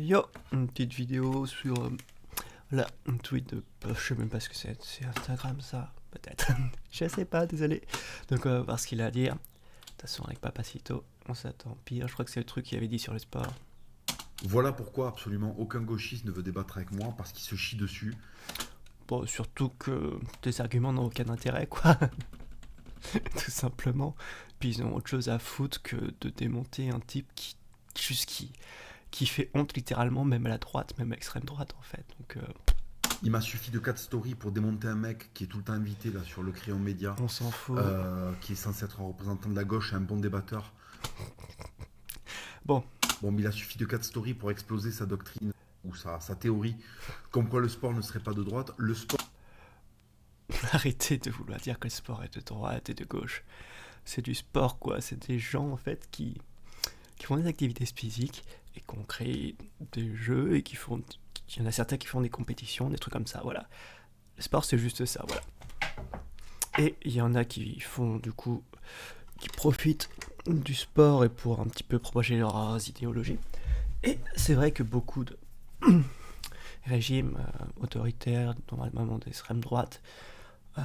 Yo, une petite vidéo sur un tweet de. Je sais même pas ce que c'est Instagram ça, peut-être. Je sais pas, désolé. Donc on va voir ce qu'il a à dire. De toute façon, avec Papacito, on s'attend pire. Je crois que c'est le truc qu'il avait dit sur le sport. Voilà pourquoi absolument aucun gauchiste ne veut débattre avec moi, parce qu'il se chie dessus. Bon, surtout que tes arguments n'ont aucun intérêt, quoi. Tout simplement. Puis ils ont autre chose à foutre que de démonter un type qui fait honte littéralement, même à la droite, même à l'extrême droite en fait. Donc Il m'a suffi de 4 stories pour démonter un mec qui est tout le temps invité là sur le Crayon Média, on s'en fout. qui est censé être un représentant de la gauche et un bon débatteur. Bon, Bon, mais il a suffi de 4 stories pour exploser sa doctrine ou sa théorie, comme quoi le sport ne serait pas de droite. Le sport, arrêtez de vouloir dire que le sport est de droite et de gauche. C'est du sport quoi, c'est des gens en fait qui font des activités physiques et qui ont créé des jeux et il y en a certains qui font des compétitions, des trucs comme ça, voilà. Le sport c'est juste ça, voilà. Et il y en a qui font du coup, qui profitent du sport et pour un petit peu propager leurs idéologies. Et c'est vrai que beaucoup de régimes autoritaires, normalement d'extrême droite,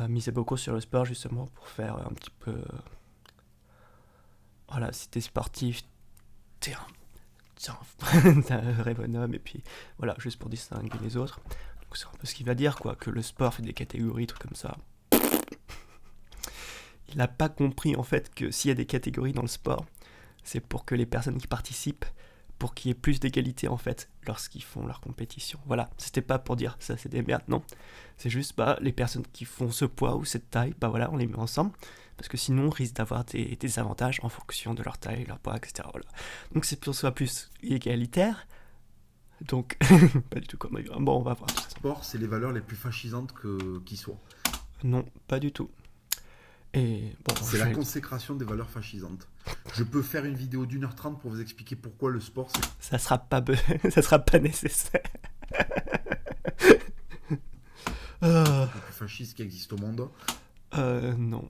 misaient beaucoup sur le sport justement pour faire un petit peu. Voilà, si t'es sportif, t'es un vrai bonhomme, et puis voilà, juste pour distinguer les autres. Donc c'est un peu ce qu'il va dire, quoi, que le sport fait des catégories, trucs comme ça. Il n'a pas compris en fait que s'il y a des catégories dans le sport, c'est pour que les personnes qui participent, pour qu'il y ait plus d'égalité en fait lorsqu'ils font leur compétition. Voilà, c'était pas pour dire ça c'est des merdes, non. C'est juste les personnes qui font ce poids ou cette taille, voilà, on les met ensemble, parce que sinon on risque d'avoir des désavantages en fonction de leur taille, leur poids, etc. Voilà. Donc c'est pour ça plus égalitaire. Donc, pas du tout comme. Bon, on va voir tout ça. c'est les valeurs les plus fascisantes qui soient. Non, pas du tout. Et bon, C'est la consécration des valeurs fascisantes. Je peux faire une vidéo d'1h30 pour vous expliquer pourquoi le sport c'est ça sera pas, ça sera pas nécessaire. le plus fasciste qui existe au monde. Non.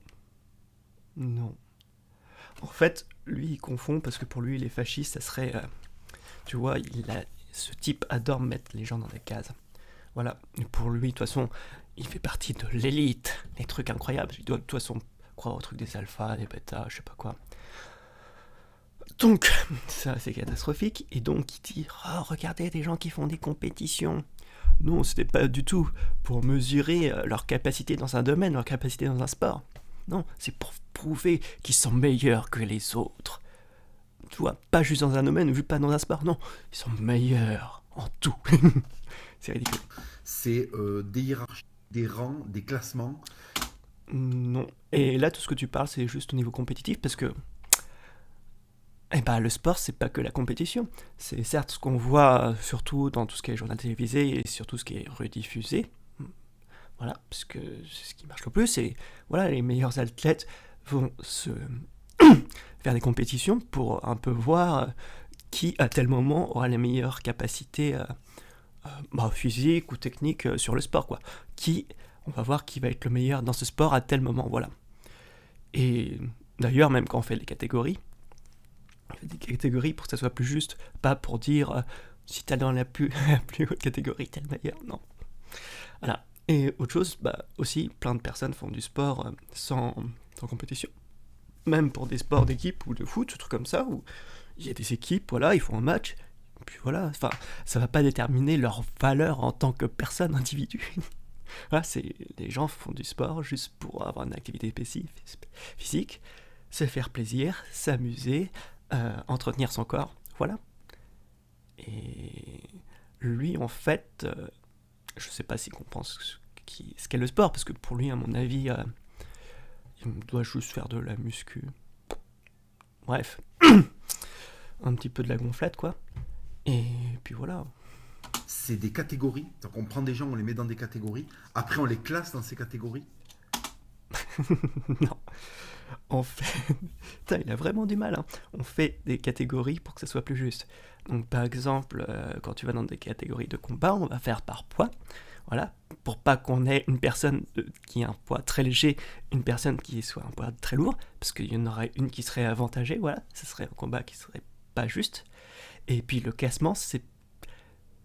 Non. En fait, lui, il confond parce que pour lui, les fascistes, ça serait. Tu vois, ce type adore mettre les gens dans des cases. Voilà. Et pour lui, de toute façon, il fait partie de l'élite. Les trucs incroyables. Il doit de toute façon croire aux trucs des alphas, des bêtas, je sais pas quoi. Donc, ça, c'est catastrophique. Et donc, il dit regardez des gens qui font des compétitions. Non, c'était pas du tout pour mesurer leur capacité dans un domaine, leur capacité dans un sport. Non, c'est pour prouver qu'ils sont meilleurs que les autres. Tu vois, pas juste dans un domaine, ou pas dans un sport, non, ils sont meilleurs en tout. C'est ridicule. C'est des hiérarchies, des rangs, des classements. Non. Et là, tout ce que tu parles, c'est juste au niveau compétitif, parce que le sport, c'est pas que la compétition. C'est certes ce qu'on voit surtout dans tout ce qui est journal télévisé et surtout ce qui est rediffusé. Voilà, parce que c'est ce qui marche le plus. Et voilà, les meilleurs athlètes vont se faire des compétitions pour un peu voir qui, à tel moment, aura les meilleures capacités physiques ou techniques sur le sport, quoi. On va voir qui va être le meilleur dans ce sport à tel moment, voilà. Et d'ailleurs, même quand on fait les catégories, on fait des catégories pour que ça soit plus juste, pas pour dire si t'as dans la plus haute catégorie, t'es le meilleur, non. Voilà. Et autre chose, aussi, plein de personnes font du sport sans compétition. Même pour des sports d'équipe ou de foot, des trucs comme ça, où il y a des équipes, voilà, ils font un match, puis voilà, enfin, ça va pas déterminer leur valeur en tant que personne, individu. Voilà, les gens font du sport juste pour avoir une activité physique, se faire plaisir, s'amuser, entretenir son corps, voilà. Et lui, en fait, je sais pas s'il comprend ce qu'est le sport, parce que pour lui, à mon avis, il doit juste faire de la muscu. Bref, un petit peu de la gonflette, quoi. Et puis voilà. C'est des catégories. Donc on prend des gens, on les met dans des catégories. Après, on les classe dans ces catégories. Non. On fait. Putain, il a vraiment du mal, hein. On fait des catégories pour que ça soit plus juste. Donc, par exemple, quand tu vas dans des catégories de combat, on va faire par poids. Voilà. Pour pas qu'on ait une personne qui a un poids très léger, une personne qui soit un poids très lourd. Parce qu'il y en aurait une qui serait avantagée, voilà. Ce serait un combat qui serait pas juste. Et puis, le classement, c'est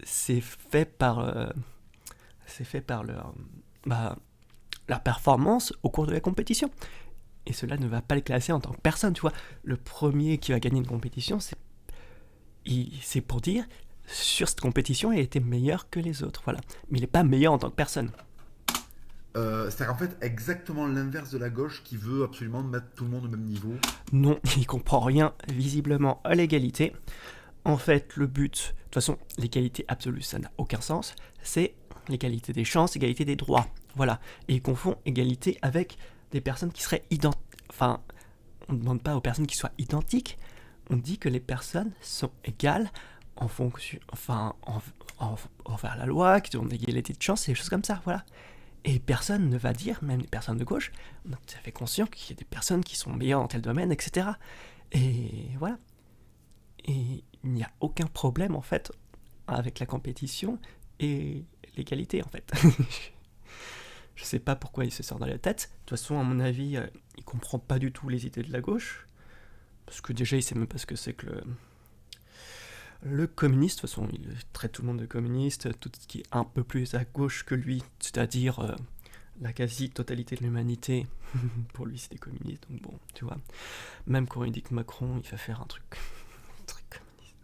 c'est fait par, bah, leur performance au cours de la compétition. Et cela ne va pas les classer en tant que personne, tu vois. Le premier qui va gagner une compétition, c'est pour dire, sur cette compétition, il était meilleur que les autres, voilà. Mais il n'est pas meilleur en tant que personne. C'est-à-dire qu'en fait, exactement l'inverse de la gauche qui veut absolument mettre tout le monde au même niveau. Non, il comprend rien, visiblement, à l'égalité. En fait, le but, de toute façon, l'égalité absolue, ça n'a aucun sens. C'est l'égalité des chances, l'égalité des droits. Voilà. Et il confond égalité avec des personnes qui seraient identiques. Enfin, on ne demande pas aux personnes qui soient identiques. On dit que les personnes sont égales en fonction, envers la loi, qui ont une égalité de chance et des choses comme ça. Voilà. Et personne ne va dire, même les personnes de gauche, on est tout à fait conscient qu'il y a des personnes qui sont meilleures dans tel domaine, etc. Et voilà. Et il n'y a aucun problème en fait avec la compétition et l'égalité en fait. Je sais pas pourquoi il se sort dans la tête. De toute façon, à mon avis, il comprend pas du tout les idées de la gauche. Parce que déjà, il sait même pas ce que c'est que le communiste. De toute façon, il traite tout le monde de communiste. Tout ce qui est un peu plus à gauche que lui, c'est-à-dire la quasi-totalité de l'humanité, pour lui, c'est des communistes. Donc bon, tu vois. Même quand il dit que Macron, il va faire un truc communiste.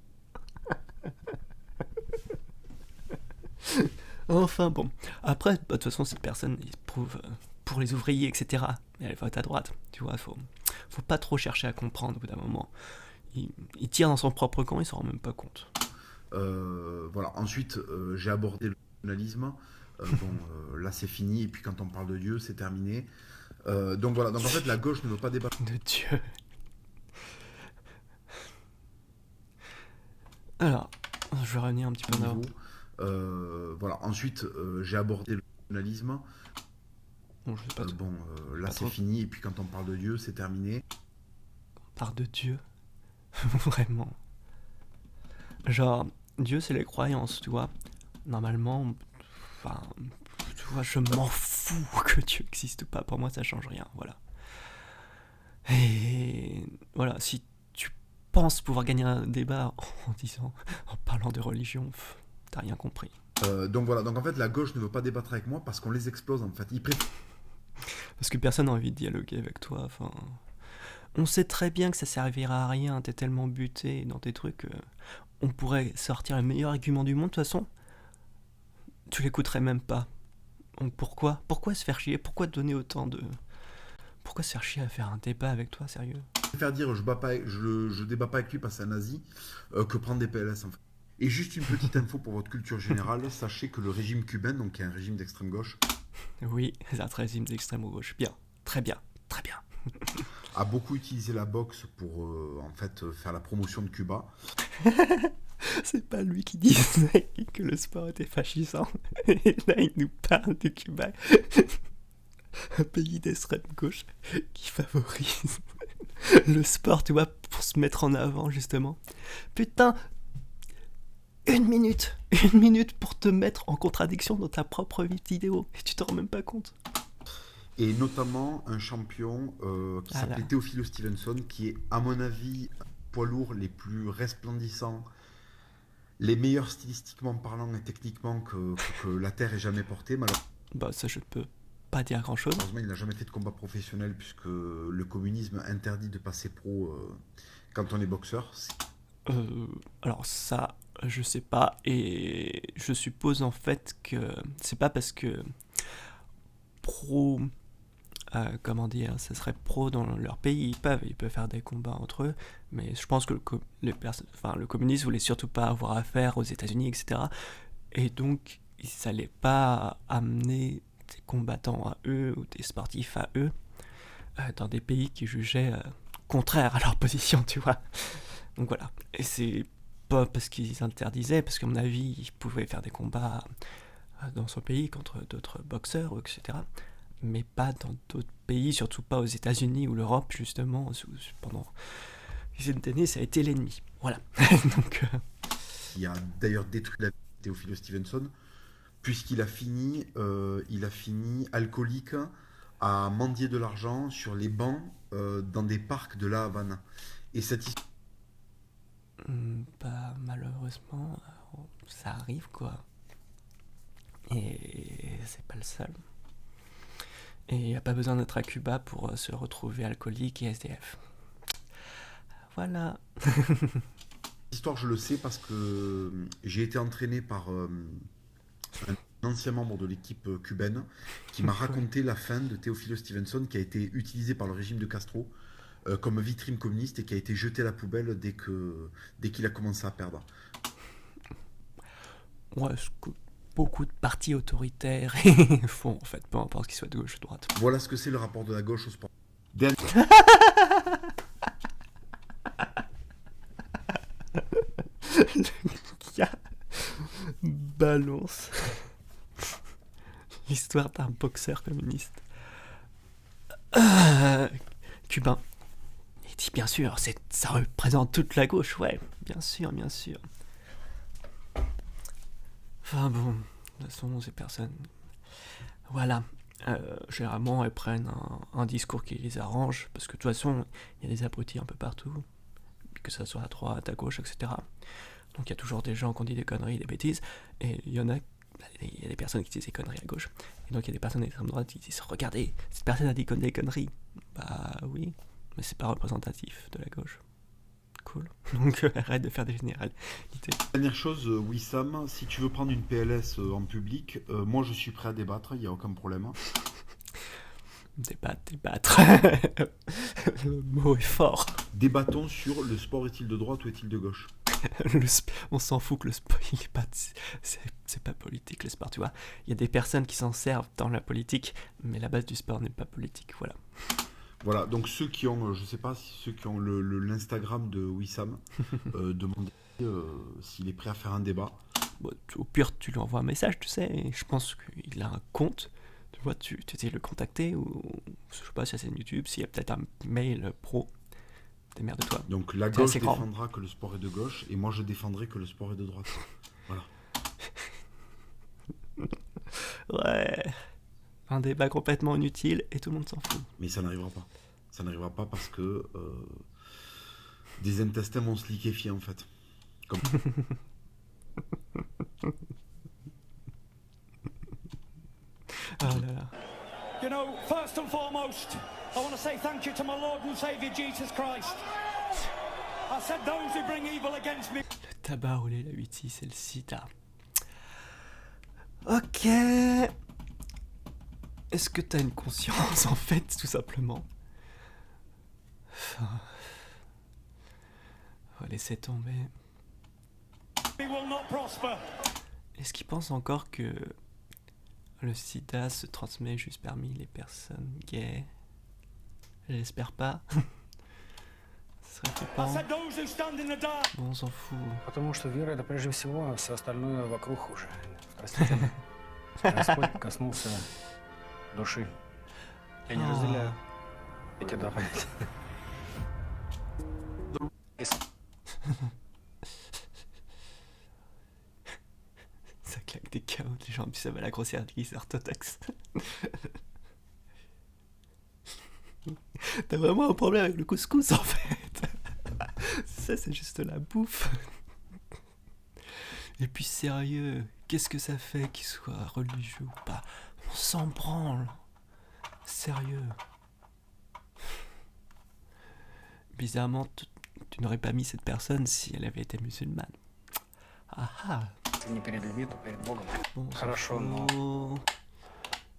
Enfin bon. Après, de toute façon, cette personne, il se prouve pour les ouvriers, etc. Mais elle vote à droite. Tu vois, faut pas trop chercher à comprendre au bout d'un moment. Il tire dans son propre camp, il s'en rend même pas compte. Voilà. Ensuite, j'ai abordé le nationalisme. Là, c'est fini. Et puis, quand on parle de Dieu, c'est terminé. Donc voilà. Donc en fait, la gauche ne veut pas débattre De Dieu. Alors, je vais revenir un petit peu en avant. Voilà. Ensuite, j'ai abordé le nationalisme. Bon, je sais pas trop. Là, Pas c'est trop. fini. Et puis, quand on parle de Dieu, c'est terminé. Par de Dieu. Vraiment. Genre, Dieu, c'est les croyances, tu vois. Normalement, enfin, tu vois, je m'en fous que Dieu existe ou pas. Pour moi, ça change rien, voilà. Et voilà, si tu penses pouvoir gagner un débat en parlant de religion, t'as rien compris. Donc voilà. Donc en fait, la gauche ne veut pas débattre avec moi parce qu'on les explose en fait. Ils préfèrent Parce que personne n'a envie de dialoguer avec toi, enfin... On sait très bien que ça servira à rien, t'es tellement buté dans tes trucs. On pourrait sortir le meilleur argument du monde, de toute façon, tu l'écouterais même pas. Donc pourquoi se faire chier? Pourquoi te donner autant de... Pourquoi se faire chier à faire un débat avec toi, sérieux? dire je débat pas avec lui parce que c'est un nazi que prendre des PLS en fait. Et juste une petite info pour votre culture générale, sachez que le régime cubain, donc qui est un régime d'extrême gauche, Oui, c'est un régime d'extrême gauche. Bien, très bien, très bien. a beaucoup utilisé la boxe pour en fait faire la promotion de Cuba. C'est pas lui qui disait que le sport était fascisant. Et là, il nous parle du Cuba, un pays d'extrême gauche qui favorise le sport, tu vois, pour se mettre en avant, justement. Putain, une minute pour te mettre en contradiction dans ta propre vidéo. Et tu t'en rends même pas compte. Et notamment un champion qui s'appelait Teofilo Stevenson, qui est à mon avis poids lourd les plus resplendissants, les meilleurs stylistiquement parlant et techniquement que la Terre ait jamais porté. Bah ça je peux pas dire grand chose. Malheureusement, il n'a jamais fait de combat professionnel puisque le communisme interdit de passer pro quand on est boxeur. Alors ça, je sais pas, et je suppose en fait que c'est pas parce que pro, comment dire, ça serait pro dans leur pays, ils peuvent faire des combats entre eux, mais je pense que le communisme voulait surtout pas avoir affaire aux États-Unis, etc. Et donc, ils n'allaient pas amener des combattants à eux ou des sportifs à eux dans des pays qui jugeaient contraires à leur position, tu vois. Donc voilà. Et c'est pas parce qu'ils interdisaient, parce qu'à mon avis, ils pouvaient faire des combats dans son pays contre d'autres boxeurs, etc. Mais pas dans d'autres pays, surtout pas aux États-Unis ou l'Europe, justement, pendant les années, ça a été l'ennemi. Voilà. Donc, Il a d'ailleurs détruit la vie de Teofilo Stevenson, puisqu'il a fini alcoolique à mendier de l'argent sur les bancs dans des parcs de La Havane. Et cette histoire bah, malheureusement, ça arrive, quoi. Et c'est pas le seul. Et il n'y a pas besoin d'être à Cuba pour se retrouver alcoolique et SDF. Voilà. L'histoire, je le sais parce que j'ai été entraîné par un ancien membre de l'équipe cubaine qui m'a raconté la fin de Teófilo Stevenson, qui a été utilisé par le régime de Castro comme vitrine communiste et qui a été jeté à la poubelle dès qu'il a commencé à perdre. Ouais, ce que beaucoup de partis autoritaires font, en fait, peu importe qu'ils soient de gauche ou de droite. Voilà ce que c'est le rapport de la gauche au sport. Le gars balance l'histoire d'un boxeur communiste cubain. Il dit bien sûr, ça représente toute la gauche, ouais, bien sûr, bien sûr. Enfin bon, de toute façon, ces personnes, voilà, généralement elles prennent un discours qui les arrange, parce que de toute façon, il y a des abrutis un peu partout, que ça soit à droite, à gauche, etc. Donc il y a toujours des gens qui ont dit des conneries, des bêtises, et il y a des personnes qui disent des conneries à gauche, et donc il y a des personnes d'extrême droite qui disent regardez, cette personne a dit des conneries. Bah oui, mais c'est pas représentatif de la gauche. Cool. Donc arrête de faire des généralités. Dernière chose, Wissam, si tu veux prendre une PLS en public, moi je suis prêt à débattre, il n'y a aucun problème. Débattre. Le mot est fort. Débattons sur le sport est-il de droite ou est-il de gauche. On s'en fout que le sport, c'est pas politique le sport, tu vois. Il y a des personnes qui s'en servent dans la politique, mais la base du sport n'est pas politique, voilà. Voilà, donc ceux qui ont, je sais pas, ceux qui ont l'Instagram de Wissam, demandez s'il est prêt à faire un débat. Bon, au pire, tu lui envoies un message, tu sais, et je pense qu'il a un compte. Tu vois, tu essaies de le contacter, ou je sais pas, si c'est une YouTube, s'il y a peut-être un mail pro. Démerde-toi. Donc la gauche défendra que le sport est de gauche, et moi je défendrai que le sport est de droite. Voilà. Ouais. Un débat complètement inutile et tout le monde s'en fout. Mais ça n'arrivera pas. Ça n'arrivera pas parce que des intestins vont se liquéfier en fait. Comme... Oh là là. You know, first and foremost, I want to say thank you to my Lord and Savior Jesus Christ. I said those who bring evil against me. Le tabac roulé, la 8-6 et le sida. Ok. Est-ce que t'as une conscience en fait, tout simplement? Enfin, on va laisser tomber. We will not prosper. Est-ce qu'ils pensent encore que le sida se transmet juste parmi les personnes gays? J'espère pas. Ce serait flippant. Bon, on s'en fout. Потому что вера — это прежде всего, а все остальное вокруг уже второстепенно. Господь коснулся души. Я не разделяю эти два понятия. Ça claque des chaos, les gens, puis ça va la grossière qui sort Totex. T'as vraiment un problème avec le couscous en fait. Ça, c'est juste la bouffe. Et puis sérieux, qu'est-ce que ça fait qu'il soit religieux ou pas? On s'en branle. Sérieux. Bizarrement, tu n'aurais pas mis cette personne si elle avait été musulmane. Ah ah. Bon, Хорошо, но...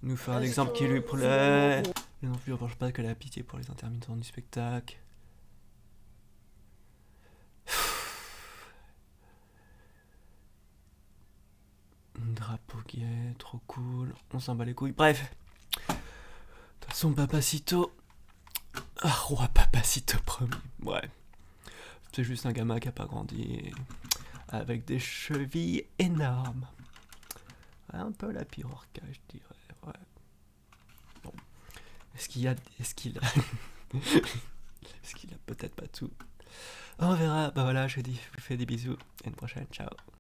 Nous faire l'exemple qui lui plaît. Mais non plus, on pense pas que la pitié pour les intermittents du spectacle. Drapeau gay, trop cool. On s'en bat les couilles. Bref. De toute façon, Papacito. Ah, roi Papacito premier. Ouais. C'est juste un gamin qui a pas grandi. Avec des chevilles énormes. Ouais, un peu la Pirorca, je dirais. Ouais. Bon. Est-ce qu'il a peut-être pas tout. On verra. Bah voilà, je vous fais des bisous. À une prochaine. Ciao.